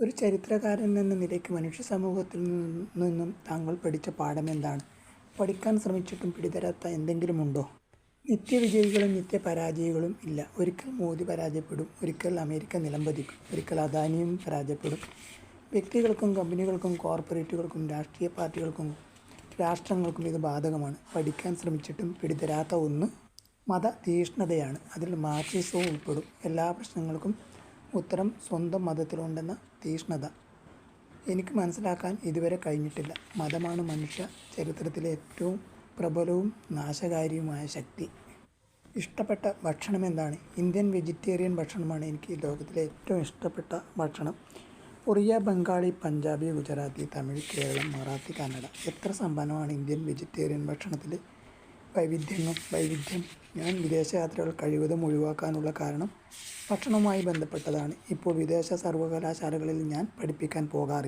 ഒരു ചരിത്രകാരൻ എന്ന നിലയ്ക്ക് മനുഷ്യ സമൂഹത്തിൽ നിന്നും താങ്കൾ പഠിച്ച പാഠം എന്താണ്? പഠിക്കാൻ ശ്രമിച്ചിട്ടും പിടിതരാത്ത എന്തെങ്കിലുമുണ്ടോ? നിത്യവിജയികളും നിത്യപരാജയികളും ഇല്ല. ഒരിക്കൽ മോദി പരാജയപ്പെടും, ഒരിക്കൽ അമേരിക്ക നിലംപതിക്കും, ഒരിക്കൽ അദാനിയും പരാജയപ്പെടും. വ്യക്തികൾക്കും കമ്പനികൾക്കും കോർപ്പറേറ്റുകൾക്കും രാഷ്ട്രീയ പാർട്ടികൾക്കും രാഷ്ട്രങ്ങൾക്കും ഇത് ബാധകമാണ്. പഠിക്കാൻ ശ്രമിച്ചിട്ടും പിടിതരാത്ത ഒന്ന് മതതീക്ഷ്ണതയാണ്. അതിൽ മാർക്സിസവും ഉൾപ്പെടും. എല്ലാ പ്രശ്നങ്ങൾക്കും ഉത്തരം സ്വന്തം മതത്തിലുണ്ടെന്ന തീക്ഷ്ണത എനിക്ക് മനസ്സിലാക്കാൻ ഇതുവരെ കഴിഞ്ഞിട്ടില്ല. മതമാണ് മനുഷ്യ ചരിത്രത്തിലെ ഏറ്റവും പ്രബലവും നാശകാരിയുമായ ശക്തി. ഇഷ്ടപ്പെട്ട ഭക്ഷണം എന്താണ്? ഇന്ത്യൻ വെജിറ്റേറിയൻ ഭക്ഷണമാണ് എനിക്ക് ലോകത്തിലെ ഏറ്റവും ഇഷ്ടപ്പെട്ട ഭക്ഷണം. ഒറിയ, ബംഗാളി, പഞ്ചാബി, ഗുജറാത്തി, തമിഴ്, കേരളം, മറാത്തി, കന്നഡ. എത്ര സമ്പന്നമാണ് ഇന്ത്യൻ വെജിറ്റേറിയൻ ഭക്ഷണത്തിലെ വൈവിധ്യം. ഞാൻ വിദേശയാത്രകൾ കഴിവതും ഒഴിവാക്കാനുള്ള കാരണം ഭക്ഷണവുമായി ബന്ധപ്പെട്ടതാണ്. ഇപ്പോൾ വിദേശ സർവകലാശാലകളിൽ ഞാൻ പഠിപ്പിക്കാൻ പോകാറില്ല.